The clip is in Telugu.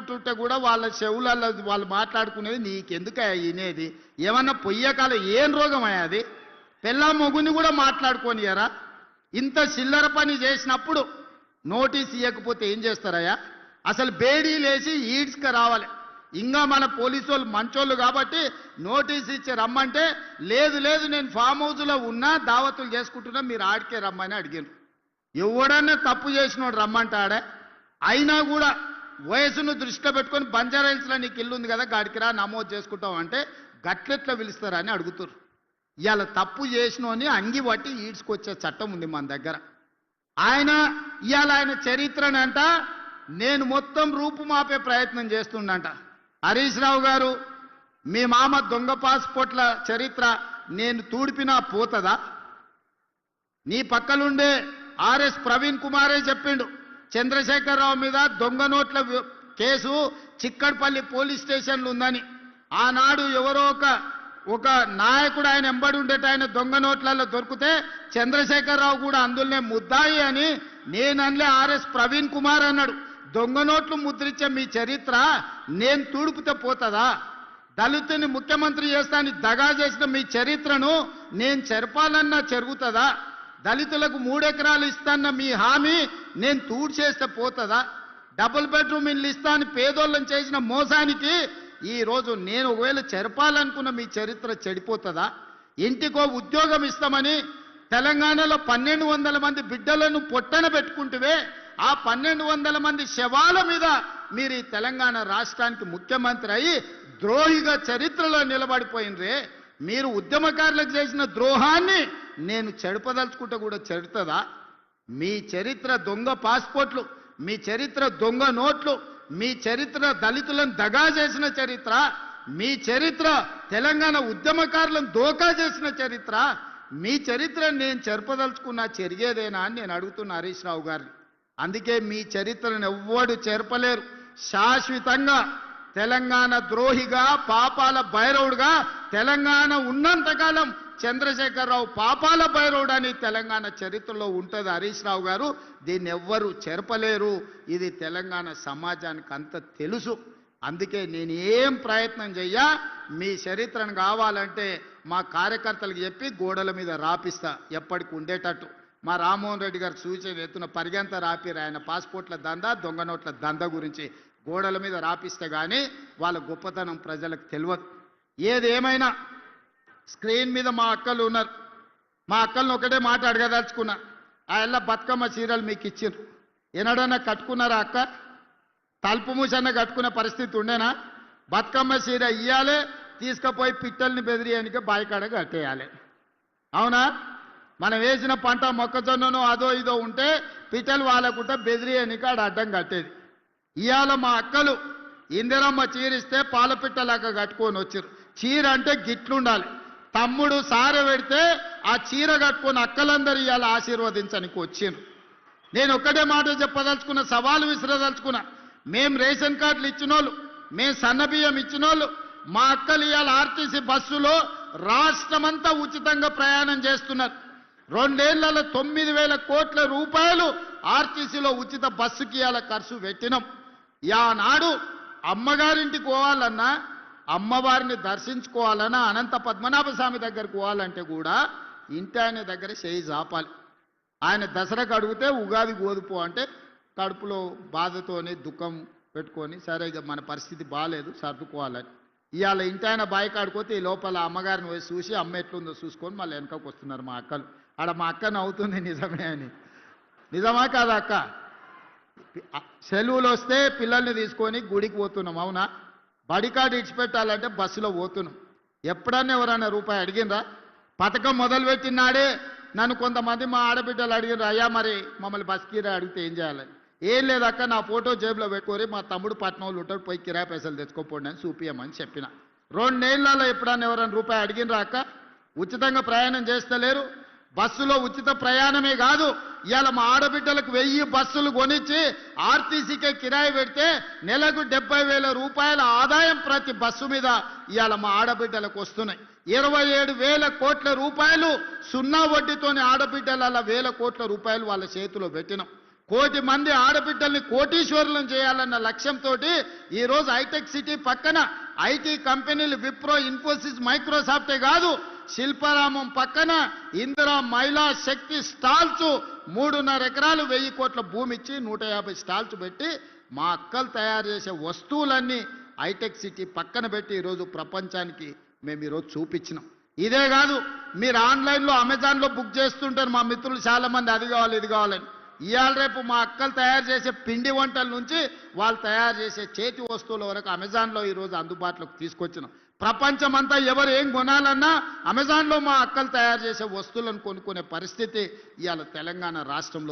మాట్లాడుకుంటుంటే కూడా వాళ్ళ చెవులలో వాళ్ళు మాట్లాడుకునేది నీకెందుకు వినేది? ఏమన్నా పొయ్యకాలం ఏం రోగం అది? పెళ్ళా మొగుని కూడా మాట్లాడుకోనియరా? ఇంత చిల్లర పని చేసినప్పుడు నోటీస్ ఇవ్వకపోతే ఏం చేస్తారయ్యా? అసలు బేడీలేసి ఈడ్స్కి రావాలి. ఇంకా మన పోలీసు వాళ్ళు మంచోళ్ళు కాబట్టి నోటీస్ ఇచ్చి రమ్మంటే లేదు లేదు నేను ఫామ్ హౌస్లో ఉన్నా దావతులు చేసుకుంటున్నా మీరు ఆడికే రమ్మని అడిగారు. ఎవడన్నా తప్పు చేసినోడు రమ్మంటాడే? అయినా కూడా వయసును దృష్టిలో పెట్టుకొని బంజారాహిల్స్లో నీకు ఇల్లు ఉంది కదా గాడికి రా నమోదు చేసుకుంటావు అంటే గట్లెట్లా పిలుస్తారని అడుగుతారు. ఇవాళ తప్పు చేసినోని అంగి పట్టి ఈడ్చుకొచ్చే చట్టం ఉంది మన దగ్గర. ఇవాళ ఆయన చరిత్రనంట నేను మొత్తం రూపుమాపే ప్రయత్నం చేస్తుండంట. హరీష్ రావు గారు మీ మామ దొంగ పాస్పోర్ట్ల చరిత్ర నేను తూడిపినా పోతుందా? నీ పక్కలుండే ఆర్ఎస్ ప్రవీణ్ కుమారే చెప్పిండు చంద్రశేఖరరావు మీద దొంగ నోట్ల కేసు చిక్కడపల్లి పోలీస్ స్టేషన్లు ఉందని. ఆనాడు ఎవరో ఒక నాయకుడు ఆయన ఎంబడి ఉండేట ఆయన దొంగ నోట్లలో దొరికితే చంద్రశేఖరరావు కూడా అందులోనే ముద్దాయి అని నేనన్లే ఆర్ఎస్ ప్రవీణ్ కుమార్ అన్నాడు. దొంగ నోట్లు ముద్రించే మీ చరిత్ర నేను తూడుపుతే పోతుందా? దళితుని ముఖ్యమంత్రి చేస్తానని దగా చేసిన మీ చరిత్రను నేను చెరపాలన్నా జరుగుతుందా? దళితులకు 3 ఎకరాలు ఇస్తాన్న మీ హామీ నేను తూడ్చేస్తే పోతుందా? డబుల్ బెడ్రూమ్ ఇల్లు ఇస్తానని పేదోళ్ళని చేసిన మోసానికి ఈరోజు నేను ఒకవేళ చెరపాలనుకున్న మీ చరిత్ర చెడిపోతుందా? ఇంటికో ఉద్యోగం ఇస్తామని తెలంగాణలో 1200 మంది బిడ్డలను పొట్టన పెట్టుకుంటువే ఆ 1200 మంది శవాల మీద మీరు ఈ తెలంగాణ రాష్ట్రానికి ముఖ్యమంత్రి అయ్యి ద్రోహిగా చరిత్రలో నిలబడిపోయినరే. మీరు ఉద్యమకారులకు చేసిన ద్రోహాన్ని నేను చెడపదలుచుకుంటే కూడా చెడుతుందా? మీ చరిత్ర దొంగ పాస్పోర్ట్లు, మీ చరిత్ర దొంగ నోట్లు, మీ చరిత్ర దళితులను దగా చేసిన చరిత్ర, మీ చరిత్ర తెలంగాణ ఉద్యమకారులను దోకా చేసిన చరిత్ర, మీ చరిత్ర నేను చెరపదలుచుకున్నా చెరిగేదేనా అని నేను అడుగుతున్నా హరీష్ రావు గారిని. అందుకే మీ చరిత్రను ఎవ్వడు చెరపలేరు. శాశ్వతంగా తెలంగాణ ద్రోహిగా పాపాల భైరవుడుగా తెలంగాణ ఉన్నంతకాలం చంద్రశేఖరరావు పాపాల భైరవుడు అని తెలంగాణ చరిత్రలో ఉంటుంది హరీష్ రావు గారు. దీన్ని ఎవ్వరు చెరపలేరు. ఇది తెలంగాణ సమాజానికి అంత తెలుసు. అందుకే నేను ఏం ప్రయత్నం చెయ్యా మీ చరిత్రను కావాలంటే మా కార్యకర్తలకు చెప్పి గోడల మీద రాపిస్తా ఎప్పటికి ఉండేటట్టు. మా రామ్మోహన్ రెడ్డి గారు సూచన ఎత్తున పరిగెంత రాపిరు ఆయన పాస్పోర్ట్ల దందా దొంగ నోట్ల దందా గురించి గోడల మీద రాపిస్తే కానీ వాళ్ళ గొప్పతనం ప్రజలకు తెలియదు. ఏదేమైనా స్క్రీన్ మీద మా అక్కలు ఉన్నారు. మా అక్కలను ఒకటే మాట అడగదలుచుకున్నా. ఆ ఎల్ల బతుకమ్మ చీరలు మీకు ఇచ్చారు. ఎన్నడన్నా కట్టుకున్నారా అక్క? తలుపు మూసన్న కట్టుకునే పరిస్థితి ఉండేనా? బతుకమ్మ చీర ఇయ్యాలి, తీసుకుపోయి పిట్టల్ని బెదిరియడానికి బాయికాడ కట్టేయాలి. అవునా? మనం వేసిన పంట మొక్కజొన్నను అదో ఇదో ఉంటే పిట్టలు వాళ్ళకుంటే బెదిరియడానికి ఆడ అడ్డం కట్టేది. ఇవాళ మా అక్కలు ఇందిరమ్మ చీరిస్తే పాలపిట్టలాగా కట్టుకొని వచ్చారు. చీర అంటే గిట్లుండాలి. తమ్ముడు సార పెడితే ఆ చీర కట్టుకొని అక్కలందరూ ఇవాళ ఆశీర్వదించడానికి వచ్చిండ్రు. నేను ఒక్కటే మాట చెప్పదలుచుకున్న, సవాలు విసిరదలుచుకున్నా. మేం రేషన్ కార్డులు ఇచ్చినోళ్ళు, మేం సన్నబియ్యం ఇచ్చినోళ్ళు, మా అక్కలు ఇవాళ ఆర్టీసీ బస్సులో రాష్ట్రమంతా ఉచితంగా ప్రయాణం చేస్తున్నారు. 2 ఏళ్లలో 9,000 కోట్ల రూపాయలు ఆర్టీసీలో ఉచిత బస్సుకి ఇవాళ ఖర్చు పెట్టినాం. యానాడు అమ్మగారింటికి పోవాలన్నా, అమ్మవారిని దర్శించుకోవాలన్నా, అనంత పద్మనాభ స్వామి దగ్గరకు పోవాలంటే కూడా ఇంటి ఆయన దగ్గర చేయి జాపాలి. ఆయన దసరాకు అడిగితే ఉగాది గోదుపో అంటే కడుపులో బాధతోని దుఃఖం పెట్టుకొని సరే ఇక మన పరిస్థితి బాగాలేదు సర్దుకోవాలని ఇవాళ ఇంటి ఆయన బాయికాడిపోతే ఈ లోపల అమ్మగారిని పోయి చూసి అమ్మ ఎట్లుందో చూసుకొని మళ్ళీ వెనకకు వస్తున్నారు మా అక్కలు. ఆడ మా అక్కను అవుతుంది నిజమే అని. నిజమా కాదా అక్క? సెలవులు వస్తే పిల్లల్ని తీసుకొని గుడికి పోతున్నాం. అవునా? బడికాడు ఇడిచిపెట్టాలంటే బస్సులో పోతున్నాం. ఎప్పుడన్నా ఎవరన్నా రూపాయి అడిగినరా? పథకం మొదలుపెట్టినాడే నన్ను కొంతమంది మా ఆడబిడ్డలు అడిగినారు, అయ్యా మరి మమ్మల్ని బస్ కిరాయి అడిగితే ఏం చేయాలని. ఏం లేదక్క, నా ఫోటో జేబులో పెట్టుకోరి, మా తమ్ముడు పట్నంలో ఉంటాడు, పోయి కిరాయి పైసలు తెచ్చుకోపోండి అని చూపియమని చెప్పిన. 2 ఏళ్లలో ఎప్పుడన్నా ఎవరైనా రూపాయి అడిగినరా అక్క? ఉచితంగా ప్రయాణం చేస్తలేరు. బస్సులో ఉచిత ప్రయాణమే కాదు, ఇవాళ మా ఆడబిడ్డలకు 1000 బస్సులు కొనిచ్చి ఆర్టీసీకే కిరాయి పెడితే నెలకు 70,000 రూపాయల ఆదాయం ప్రతి బస్సు మీద ఇవాళ మా ఆడబిడ్డలకు వస్తున్నాయి. 27,000 కోట్ల రూపాయలు సున్నా వడ్డీతోని ఆడబిడ్డల 1,000 కోట్ల రూపాయలు వాళ్ళ చేతిలో పెట్టినాం. కోటి మంది ఆడబిడ్డల్ని కోటీశ్వరులను చేయాలన్న లక్ష్యంతో ఈరోజు హైటెక్ సిటీ పక్కన ఐటీ కంపెనీలు విప్రో, ఇన్ఫోసిస్, మైక్రోసాఫ్టే కాదు, శిల్పారామం పక్కన ఇందిరా మహిళా శక్తి స్టాల్స్ 3.5 ఎకరాలు 1000 కోట్ల భూమి ఇచ్చి 150 స్టాల్స్ పెట్టి మా అక్కలు తయారు చేసే వస్తువులన్నీ హైటెక్ సిటీ పక్కన పెట్టి ఈరోజు ప్రపంచానికి మేము ఈరోజు చూపించినాం. ఇదే కాదు, మీరు ఆన్లైన్లో అమెజాన్లో బుక్ చేస్తుంటారు మా మిత్రులు చాలా మంది, అది కావాలి ఇది కావాలని. ఇవాళ రేపు మా అక్కలు తయారు చేసే పిండి వంటల నుంచి వాళ్ళు తయారు చేసే చేతి వస్తువుల వరకు అమెజాన్లో ఈరోజు అందుబాటులోకి తీసుకొచ్చినాం. ప్రపంచమంతా ఎవరు ఏం కొనాలన్నా అమెజాన్లో మా అక్కలు తయారు చేసే వస్తువులను కొనుక్కునే పరిస్థితి ఇవాళ తెలంగాణ రాష్ట్రంలో